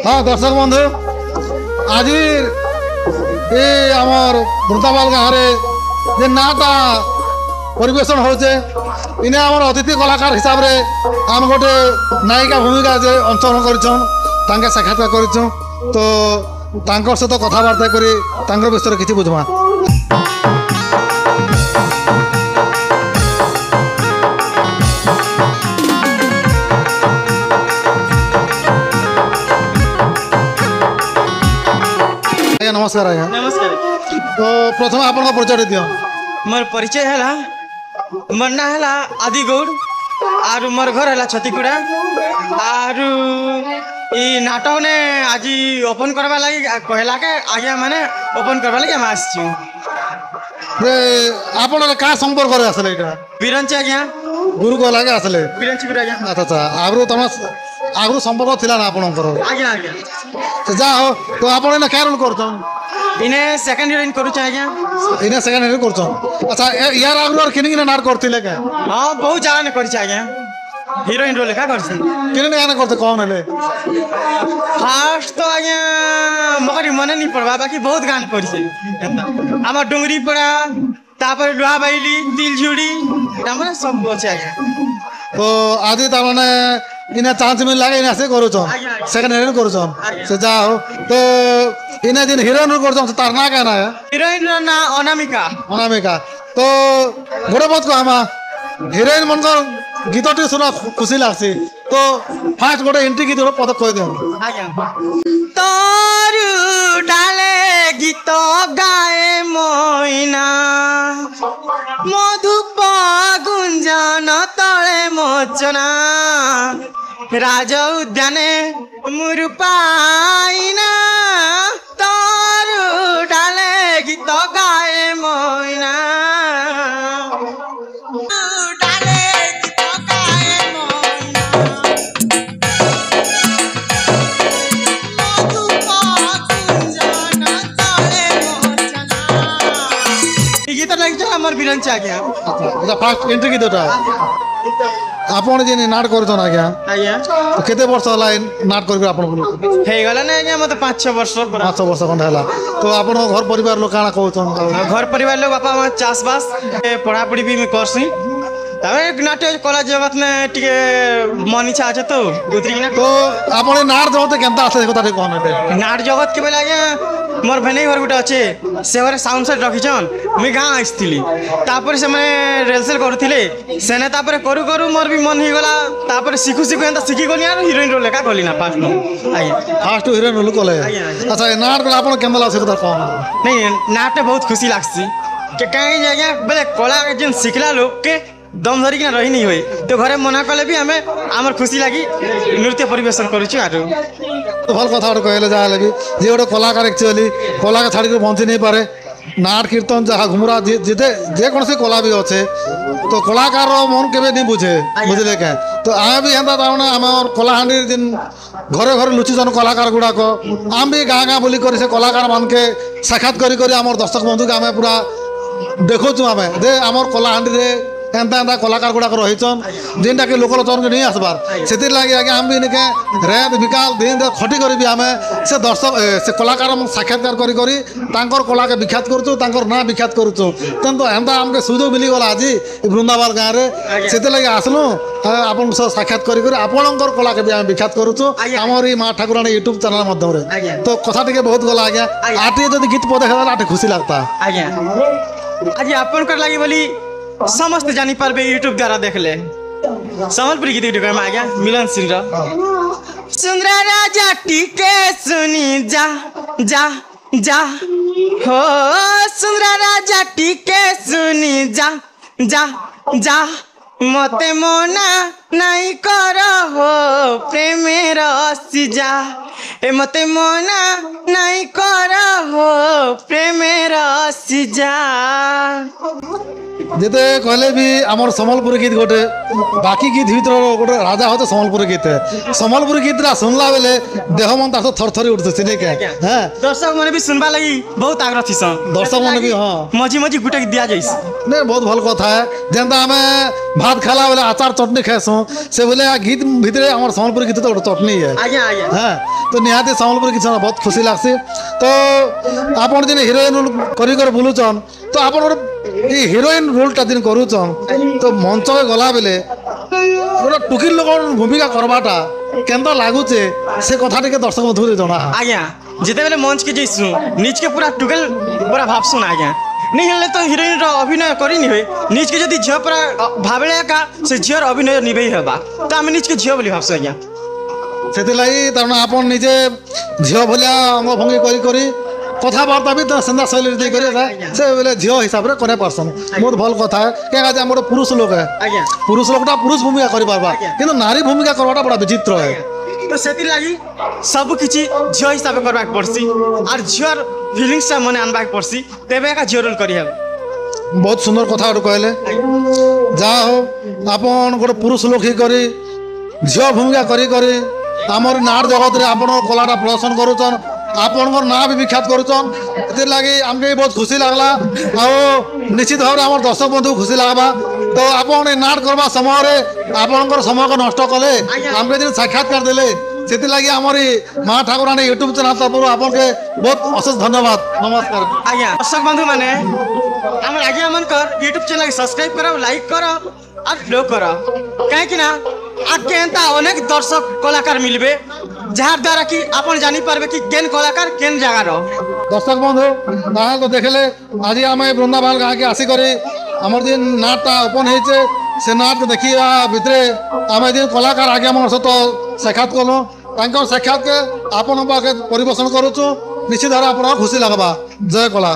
हाँ दर्शक बंधु आज ये आमर वृंदाबाल गाँव में नाटा परिवेशन होचे इने आमर अतिथि कलाकार हिसाब रे आम गोटे नायिका भूमिका अंशग्रहण कर साक्षात्कार कर तो सहित कथबार्ता कर विषय किसी बुझमा नमस्कार आज्ञा नमस्कार। तो प्रथम आप परिचय दियो मोर परिचय है मोर ना है आदि गौड़ और मोर घर है छतीगुड़ा और ये नाटक ने आज ओपन करवा लगी कहला के आज्ञा माने ओपन करवा लगी हम आसी आपण का संपर्क रे आसले एटा बिरंची आज्ञा गुरु को लागे आसले बिरंची गुरु आज्ञा अच्छा अच्छा आगु संपर्क थिला ना आपनकर आज्ञा आज्ञा तो जा हो तो आपण एना का रोल करतन इने सेकंड हीरोइन करू छ आज्ञा इने सेकंड हीरो करतन अच्छा यार आगु और किनी नाट करथिले के हां बहुत जाना ने करी छ आज्ञा हीरोइन रोल का करछ किनी गाना करते कौन हेले फास्ट तो आज्ञा मकरी मन नहीं पड़वा बाकी बहुत गान करी छ हमर डोंगरी पड़ा तापर लोहा बाइली दिलझुड़ी तापर सब अच्छे आज्ञा तो आदि ता माने इने चांस मिल लागे इने से करू छ सेकंड हीरो करू छ से जा हो तो इने दिन हीरोइन करू छ तार ना का ना हीरोइन ना अनामिका अनामिका तो गोड़े बात को हमा हीरोइन मन को गीतटी सुना खुशी लागसी तो फास्ट गोटे एंट्री गीत पद कह दियो आज्ञा तोर डाले गीत गाए मोइना मधुप गुंजन तले मोचना राज उद्याने मुरुपाइना तोर डाले गीत गाए मोइना बिरंची आज्ञा अच्छा फास्ट एंट्री की दोटा आपण जे नाट करछन आज्ञा आज्ञा तो केते वर्ष होला नाट करबे आपण को हे गला ना आज्ञा मते 5-6 वर्ष 5 वर्ष खंड हला तो आपण घर परिवार लोग काना कहउछन घर परिवार लोग बापा मां चाष बास पढ़ा पढ़ी भी मैं करसी तबे नाट्य कला जगत में टिके मन इच्छा আছে तो गुतरी ना तो आपण नाट जगत केनता आसे देखो ताटे कोन हेते नाट जगत के बेला आज्ञा मोर भेने घर गुटा अच्छे से घरे साउंड सेट रखिछन मुई गाँ आइसथिली तापर से माने रेलसेल करथिले सेने तापर करू करू मोर भी मन ही गला तापर सिखु सिखु एंता सिखी गनी यार हीरोइन रोल का गली ना फास्ट आज्ञा फास्ट हीरोइन रोल कोले अच्छा नाट को आपण केनता लासे कथा कोन नहीं नाट बहुत खुशी लागसी के काई आज्ञा बेले कला जिन सिखला लोग के दम धरिक रही नहीं हुए तो घरे मना कले भी हमें आमर खुशी लगी नृत्य परिवेशन करूछु आरो तो भल कथा कहले जा लगी जे गोटे कलाकार एक्चुअली कला के छाड़ी बंची नहीं पारे नाट कीर्तन जहाँ घुमरा जिते जेको कला भी अच्छे तो कलाकार मन के नहीं बुझे बुझले क्या तो आम भी हेता ताने आम कलाहांडी दिन घरे घरे लुचिछन कलाकार गुड़ाक आम भी गाँ गाँ बुली से कलाकार मान के साक्षात करी आम दर्शक बंधु के आम पूरा देखुचु आम जे आम कलाहांडी एंता एंता कलाकार गुड़ाक रहीचन जेनटा कि लोकलोचन के नहीं आसबार से लगे आगे आम भी निके रेत विकाल दिन खटी करी आम से दर्शक से कलाकार साक्षात्कार करी कला के विख्यात करूँ ना विख्यात करूँ तेन तो एंता आमके सुजोग मिलीगला आज वृंदाबाल गाँव में से लगे आसलु आपन साक्षात करी आपणकर कला के भी आम विख्यात करूँ आमर माँ ठाकुराणी यूट्यूब चैनल माध्यम तो कथा टे बहुत गला आज्ञा आटे जब गीत पद देखा आटे खुशी लगता आज्ञा आज आपन लगी बोली समस्त जानी पारबे यूट्यूब द्वारा देख ले संबलपुरी गीत वीडियो में आ गया मिलन सिंह सुंदरा राजा टीके सुनी जा जा जा हो सुंदरा राजा टीके सुनी जा जा जा मते मना नहीं कर हो प्रेमेर सिजा ए मते मना नहीं कर हो प्रेमेर सिजा যেতে কহলে বি আমার সম্বলপুরী গীত গোটে বাকি গীত ভিতর গোটে রাজা হচ্ছে সম্বলপুরী গীত সম্বলপুরী গীতটা শুনলা বেলে দেহ মন তার থরথরি উঠছে সিনেকে হ্যাঁ দর্শক মানে भी सुनबा लगी बहुत आग्रह थीसन दर्शक माने भी हाँ मझी मझी गुटे दिया जाइस नहीं बहुत भल कथा है जेनता आमे भात खाला बेले अचार चटनी खाएसु से बोले गीत भितर हमार सम्बलपुरी गीत तो चटनी है आज्ञा आज्ञा हाँ तो निहाती सम्बलपुरी गीत सुना बहुत खुशी लागसी तो आपन दिन हिरोइन रोल कर बुलुचन तो आपन ये हिरोइन रोलटा दिन करूचन तो मंच के गला बेले गोटे टुकिर लोक भूमिका करवाटा केंता लागुचे से कथा टिके दर्शक बंधु जना आज्ञा जिते बेले मंच के जइसु नीच के पूरा टुगल पूरा भाव सुन आज्ञा नहीं हेले तो हिरोइन रो अभिनय करी नहीं हुए नीच के जदी झियो पूरा भाबले का से झियर अभिनय निभेई हेबा तो हम नीच के झियो बोली भाबसु आज्ञा सेतिलाई तारना आपन निजे झियो भलिया अंग भंगी करी करी कथबार्ता भी सेंदा शैली दे करी से बोले झियो हिसाब रे करे परसन बहुत भल कथा है के आज हमर पुरुष लोक है आज्ञा पुरुष लोकटा पुरुष भूमिका करि पारबा किंतु नारी भूमिका करवाटा बड़ा विचित्र है तो सेति लागि सब किछि झियो हिसाब करबाक पड़सी और झियर फीलिंग्स मने आनबाक पड़सी तेबे का झियो रोल करी हेब बहुत सुंदर कथा कहले जा हो आपन गोटे पुरुष लोक ही करी झियो भूमिका करी करी आमर नाट जगत रे आपन कलाटा प्रदर्शन करूचन आपन ना भी विख्यात करूचन एतिर लागि हमके बहुत खुशी लागला आ निश्चित भाव आमर दर्शक बंधु खुशी लागबा तो आपन नाट करबा समय रे आपनकर समय को नष्ट कले हमके दिन साक्षात्कार देले सेति लागि हमर मां ठाकुरानी यूट्यूब चैनल तरफ आपन के बहुत अशेष धन्यवाद नमस्कार आज्ञा दर्शक बंधु माने हमर आज्ञा मन कर यूट्यूब चैनल सब्सक्राइब करो लाइक करो और फॉलो करो काहे कि ना आके एंता अनेक दर्शक कलाकार मिलबे जहार द्वारा कि आपन जानि पारबे कि केन कलाकार केन जगह रो दर्शक बंधु ताहाल तो देखले आज आम वृंदावन गाँव के आसिकरी आमर दिन नाटटा ओपन होइचे से नाट देखिया भितरे आम दिन कलाकार आगे आम सहित साक्षात कलु तांकर साक्षात के आपन पाखे परिवेशन करूचु निश्चित भाव आप खुशी लगवा जय कला।